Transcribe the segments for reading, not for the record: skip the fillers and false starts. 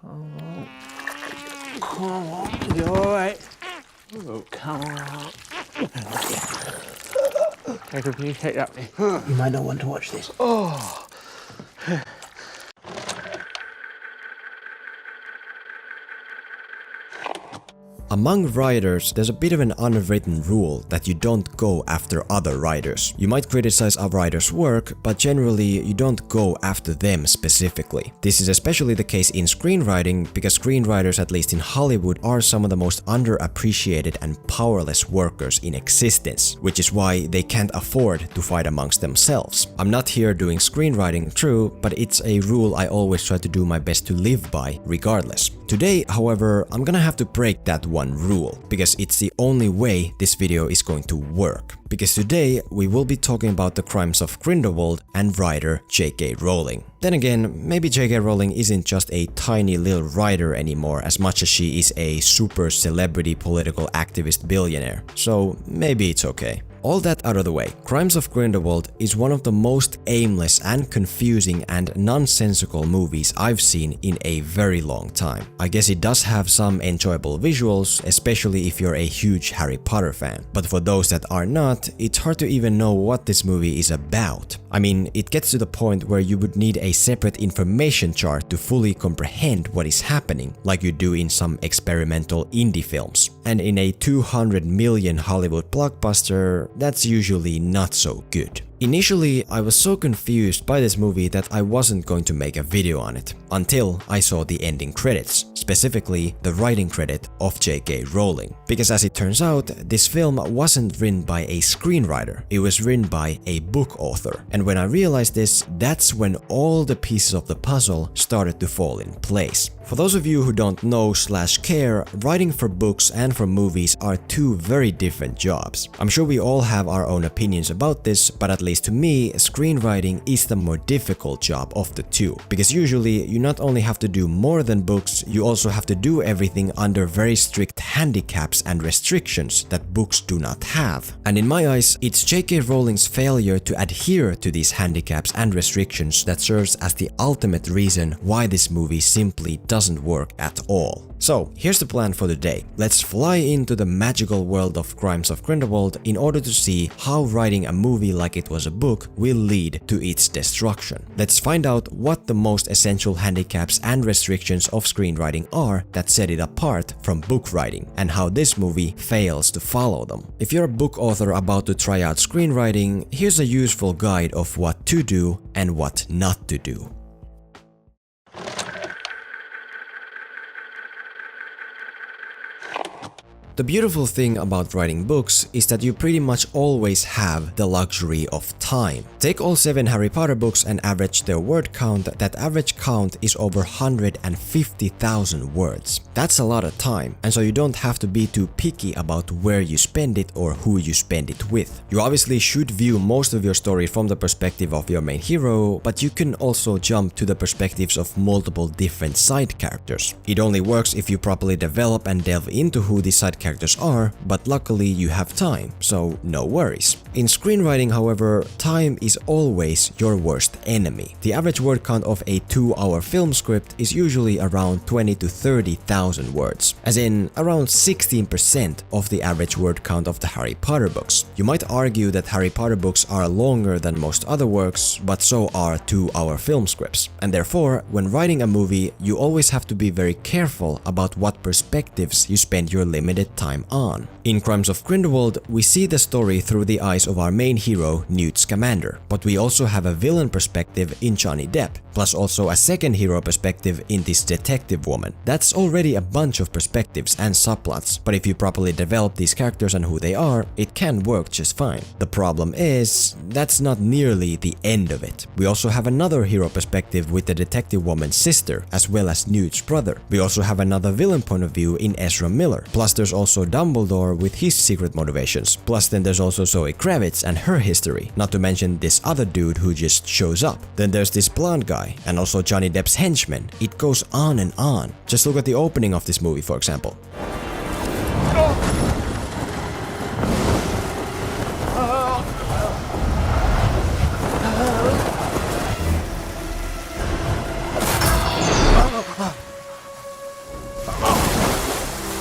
Come on, you're alright. Oh, come on. Take please take that. You might not want to watch this. Oh. Among writers, there's a bit of an unwritten rule that you don't go after other writers. You might criticize a writer's work, but generally you don't go after them specifically. This is especially the case in screenwriting because screenwriters, at least in Hollywood, are some of the most underappreciated and powerless workers in existence, which is why they can't afford to fight amongst themselves. I'm not here doing screenwriting, true, but it's a rule I always try to do my best to live by, regardless. Today, however, I'm gonna have to break that one rule, because it's the only way this video is going to work. Because today, we will be talking about the Crimes of Grindelwald and writer JK Rowling. Then again, maybe JK Rowling isn't just a tiny little writer anymore as much as she is a super celebrity political activist billionaire, so maybe it's okay. All that out of the way, Crimes of Grindelwald is one of the most aimless and confusing and nonsensical movies I've seen in a very long time. I guess it does have some enjoyable visuals, especially if you're a huge Harry Potter fan. But for those that are not, it's hard to even know what this movie is about. I mean, it gets to the point where you would need a separate information chart to fully comprehend what is happening, like you do in some experimental indie films. And in a 200 million Hollywood blockbuster, that's usually not so good. Initially, I was so confused by this movie that I wasn't going to make a video on it, until I saw the ending credits, specifically the writing credit of JK Rowling. Because as it turns out, this film wasn't written by a screenwriter, it was written by a book author. And when I realized this, that's when all the pieces of the puzzle started to fall in place. For those of you who don't know / care, writing for books and for movies are two very different jobs. I'm sure we all have our own opinions about this, but at least to me, screenwriting is the more difficult job of the two. Because usually, you not only have to do more than books, you also have to do everything under very strict handicaps and restrictions that books do not have. And in my eyes, it's JK Rowling's failure to adhere to these handicaps and restrictions that serves as the ultimate reason why this movie simply doesn't work at all. So, here's the plan for the day. Let's fly into the magical world of Crimes of Grindelwald in order to see how writing a movie like it was a book will lead to its destruction. Let's find out what the most essential handicaps and restrictions of screenwriting are that set it apart from book writing, and how this movie fails to follow them. If you're a book author about to try out screenwriting, here's a useful guide of what to do and what not to do. The beautiful thing about writing books is that you pretty much always have the luxury of time. Take all 7 Harry Potter books and average their word count. That average count is over 150,000 words. That's a lot of time, and so you don't have to be too picky about where you spend it or who you spend it with. You obviously should view most of your story from the perspective of your main hero, but you can also jump to the perspectives of multiple different side characters. It only works if you properly develop and delve into who these side characters are, but luckily you have time, so no worries. In screenwriting, however, time is always your worst enemy. The average word count of a 2-hour film script is usually around 20 to 30,000 words, as in around 16% of the average word count of the Harry Potter books. You might argue that Harry Potter books are longer than most other works, but so are 2-hour film scripts. And therefore, when writing a movie, you always have to be very careful about what perspectives you spend your limited time on. In Crimes of Grindelwald, we see the story through the eyes of our main hero, Newt Scamander, but we also have a villain perspective in Johnny Depp, plus also a second hero perspective in this detective woman. That's already a bunch of perspectives and subplots, but if you properly develop these characters and who they are, it can work just fine. The problem is, that's not nearly the end of it. We also have another hero perspective with the detective woman's sister, as well as Newt's brother. We also have another villain point of view in Ezra Miller, plus there's also Dumbledore with his secret motivations, plus then there's also Zoe Kravitz and her history, not to mention this other dude who just shows up. Then there's this blonde guy, and also Johnny Depp's henchman. It goes on and on. Just look at the opening of this movie, for example.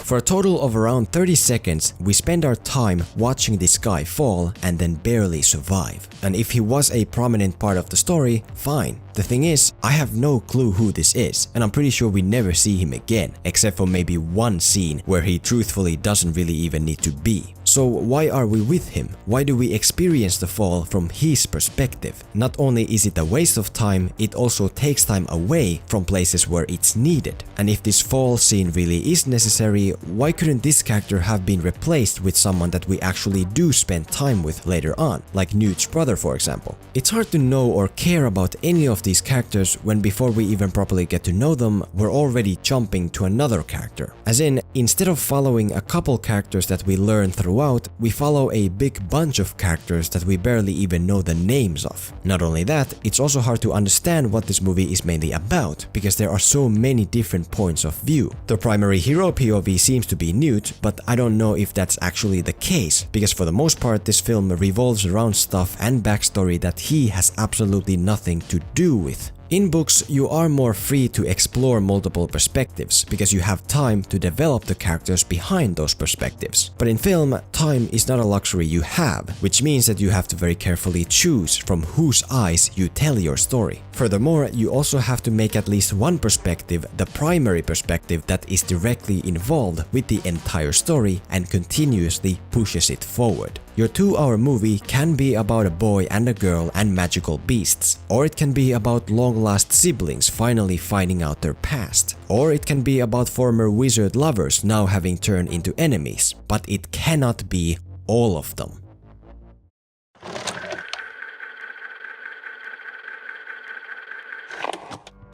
For a total of around 30 seconds, we spend our time watching this guy fall and then barely survive. And if he was a prominent part of the story, fine. The thing is, I have no clue who this is, and I'm pretty sure we never see him again, except for maybe one scene where he truthfully doesn't really even need to be. So why are we with him? Why do we experience the fall from his perspective? Not only is it a waste of time, it also takes time away from places where it's needed. And if this fall scene really is necessary, why couldn't this character have been replaced with someone that we actually do spend time with later on, like Newt's brother for example? It's hard to know or care about any of these characters when before we even properly get to know them, we're already jumping to another character. As in, instead of following a couple characters that we learn throughout, we follow a big bunch of characters that we barely even know the names of. Not only that, it's also hard to understand what this movie is mainly about, because there are so many different points of view. The primary hero POV seems to be Newt, but I don't know if that's actually the case, because for the most part this film revolves around stuff and backstory that he has absolutely nothing to do with. In books, you are more free to explore multiple perspectives because you have time to develop the characters behind those perspectives. But in film, time is not a luxury you have, which means that you have to very carefully choose from whose eyes you tell your story. Furthermore, you also have to make at least one perspective the primary perspective that is directly involved with the entire story and continuously pushes it forward. Your 2-hour movie can be about a boy and a girl and magical beasts, or it can be about long-lost siblings finally finding out their past, or it can be about former wizard lovers now having turned into enemies, but it cannot be all of them.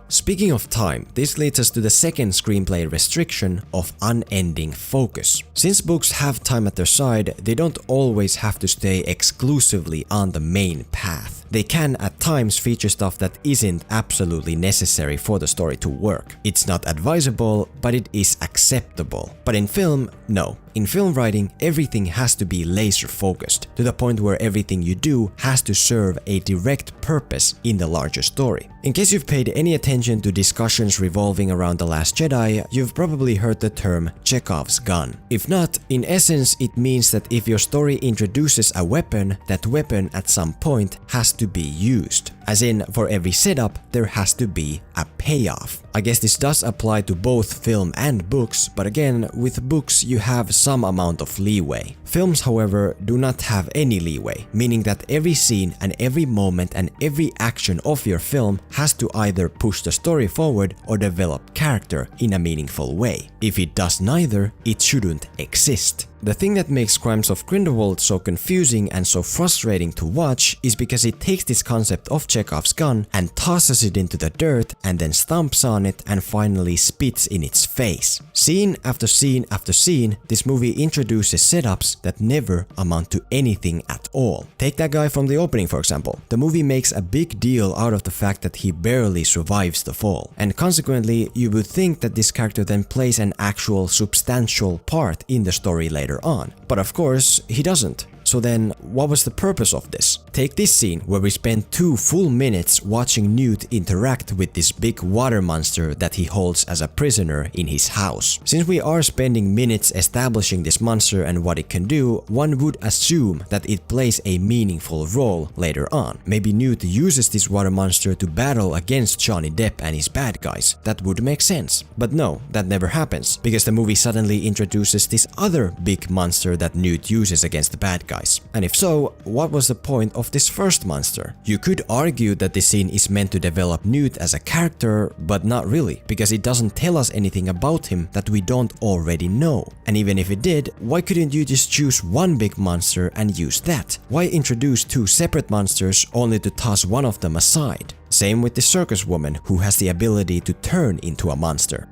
Speaking of time, this leads us to the second screenplay restriction of unending focus. Since books have time at their side, they don't always have to stay exclusively on the main path. They can at times feature stuff that isn't absolutely necessary for the story to work. It's not advisable, but it is acceptable. But in film, no. In film writing, everything has to be laser focused, to the point where everything you do has to serve a direct purpose in the larger story. In case you've paid any attention to discussions revolving around The Last Jedi, you've probably heard the term Chekhov's gun. If not, in essence it means that if your story introduces a weapon, that weapon at some point has to be used. As in, for every setup, there has to be a payoff. I guess this does apply to both film and books, but again, with books you have some amount of leeway. Films, however, do not have any leeway, meaning that every scene and every moment and every action of your film has to either push the story forward or develop character in a meaningful way. If it does neither, it shouldn't exist. The thing that makes Crimes of Grindelwald so confusing and so frustrating to watch is because it takes this concept of Chekhov's gun and tosses it into the dirt and then stomps on it and finally spits in its face. Scene after scene after scene, this movie introduces setups that never amount to anything at all. Take that guy from the opening for example. The movie makes a big deal out of the fact that he barely survives the fall, and consequently you would think that this character then plays an actual substantial part in the story later on. But of course, he doesn't. So then, what was the purpose of this? Take this scene where we spend 2 full minutes watching Newt interact with this big water monster that he holds as a prisoner in his house. Since we are spending minutes establishing this monster and what it can do, one would assume that it plays a meaningful role later on. Maybe Newt uses this water monster to battle against Johnny Depp and his bad guys. That would make sense. But no, that never happens, because the movie suddenly introduces this other big monster that Newt uses against the bad guys. And if so, what was the point of this first monster? You could argue that this scene is meant to develop Newt as a character, but not really, because it doesn't tell us anything about him that we don't already know. And even if it did, why couldn't you just choose one big monster and use that? Why introduce 2 separate monsters only to toss one of them aside? Same with the circus woman who has the ability to turn into a monster.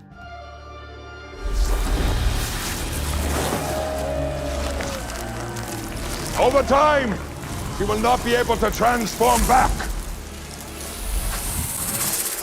Over time, she will not be able to transform back.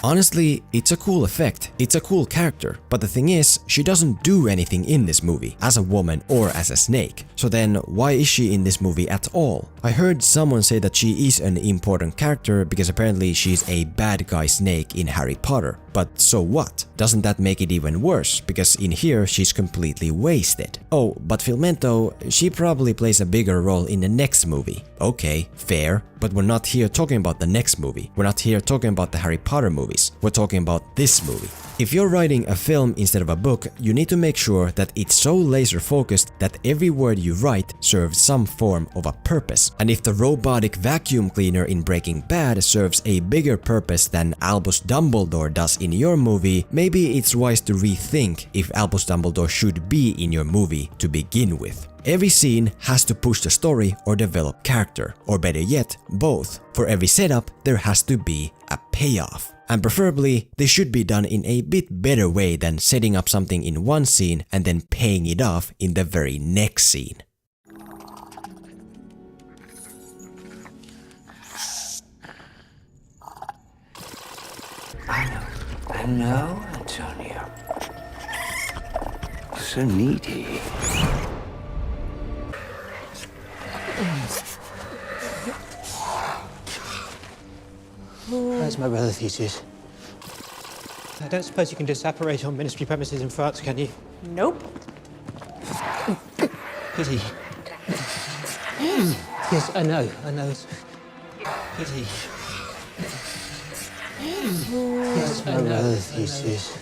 Honestly, it's a cool effect, it's a cool character, but the thing is, she doesn't do anything in this movie, as a woman or as a snake. So then, why is she in this movie at all? I heard someone say that she is an important character because apparently she's a bad guy snake in Harry Potter. but so what? Doesn't that make it even worse? Because in here she's completely wasted. Oh, but Filmento, she probably plays a bigger role in the next movie. Okay, fair, but we're not here talking about the next movie. We're not here talking about the Harry Potter movies. We're talking about this movie. If you're writing a film instead of a book, you need to make sure that it's so laser focused that every word you write serves some form of a purpose. And if the robotic vacuum cleaner in Breaking Bad serves a bigger purpose than Albus Dumbledore does in your movie, maybe it's wise to rethink if Albus Dumbledore should be in your movie to begin with. Every scene has to push the story or develop character, or better yet, both. For every setup, there has to be a payoff. And preferably, they should be done in a bit better way than setting up something in one scene and then paying it off in the very next scene. I know, Antonio. So needy. Where's my brother Theseus? I don't suppose you can just apparate on ministry premises in France, can you? Nope. Pity. Yes, I know. Pity. Yes, My brother Theseus.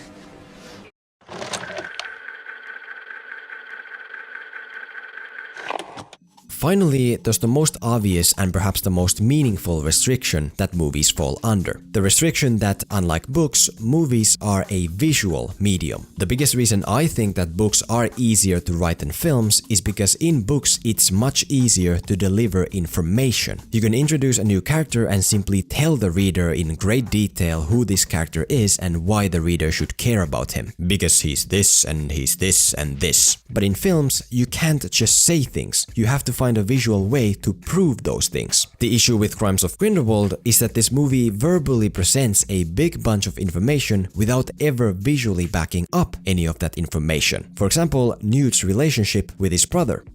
Finally, there's the most obvious and perhaps the most meaningful restriction that movies fall under. The restriction that, unlike books, movies are a visual medium. The biggest reason I think that books are easier to write than films is because in books it's much easier to deliver information. You can introduce a new character and simply tell the reader in great detail who this character is and why the reader should care about him. Because he's this and he's this and this. But in films, you can't just say things. You have to find a visual way to prove those things. The issue with Crimes of Grindelwald is that this movie verbally presents a big bunch of information without ever visually backing up any of that information. For example, Newt's relationship with his brother.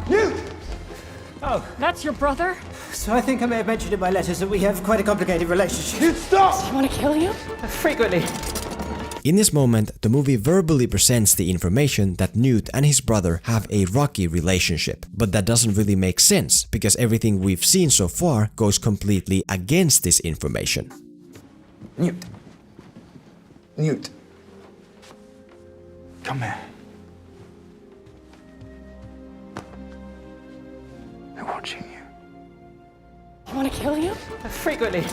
Newt! Oh, that's your brother? So I think I may have mentioned in my letters that we have quite a complicated relationship. Newt, stop! I want to kill you? Frequently. In this moment, the movie verbally presents the information that Newt and his brother have a rocky relationship. But that doesn't really make sense, because everything we've seen so far goes completely against this information. Newt. Newt. Come here. They're watching you. I want to kill you? Frequently.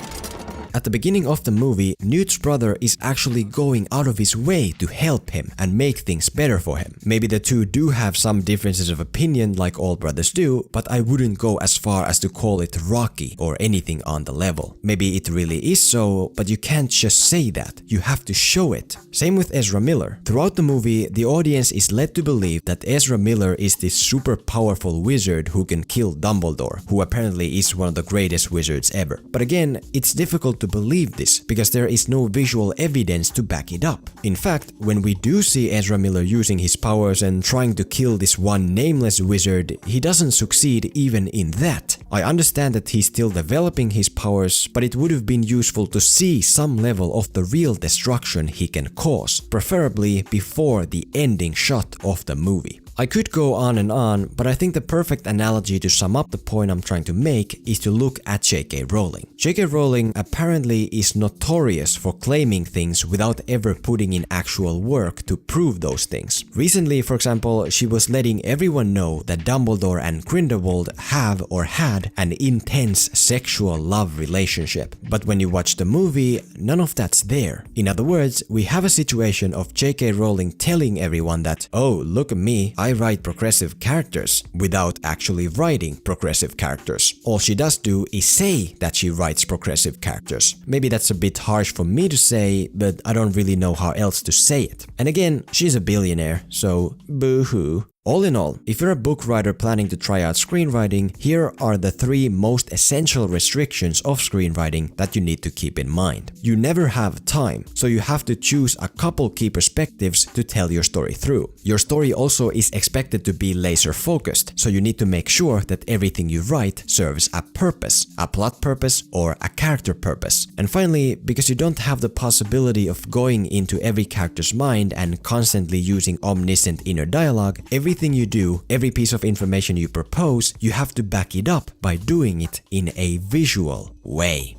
At the beginning of the movie, Newt's brother is actually going out of his way to help him and make things better for him. Maybe the two do have some differences of opinion like all brothers do, but I wouldn't go as far as to call it rocky or anything on the level. Maybe it really is so, but you can't just say that. You have to show it. Same with Ezra Miller. Throughout the movie, the audience is led to believe that Ezra Miller is this super powerful wizard who can kill Dumbledore, who apparently is one of the greatest wizards ever. But again, it's difficult to believe this because there is no visual evidence to back it up. In fact, when we do see Ezra Miller using his powers and trying to kill this one nameless wizard, he doesn't succeed even in that. I understand that he's still developing his powers, but it would have been useful to see some level of the real destruction he can cause, preferably before the ending shot of the movie. I could go on and on, but I think the perfect analogy to sum up the point I'm trying to make is to look at JK Rowling. JK Rowling apparently is notorious for claiming things without ever putting in actual work to prove those things. Recently, for example, she was letting everyone know that Dumbledore and Grindelwald have or had an intense sexual love relationship. But when you watch the movie, none of that's there. In other words, we have a situation of JK Rowling telling everyone that, oh, look at me, I write progressive characters, without actually writing progressive characters. All she does do is say that she writes progressive characters. Maybe that's a bit harsh for me to say, but I don't really know how else to say it. And again, she's a billionaire, so boo-hoo. All in all, if you're a book writer planning to try out screenwriting, here are the 3 most essential restrictions of screenwriting that you need to keep in mind. You never have time, so you have to choose a couple key perspectives to tell your story through. Your story also is expected to be laser focused, so you need to make sure that everything you write serves a purpose, a plot purpose or a character purpose. And finally, because you don't have the possibility of going into every character's mind and constantly using omniscient inner dialogue, everything you do, every piece of information you propose, you have to back it up by doing it in a visual way.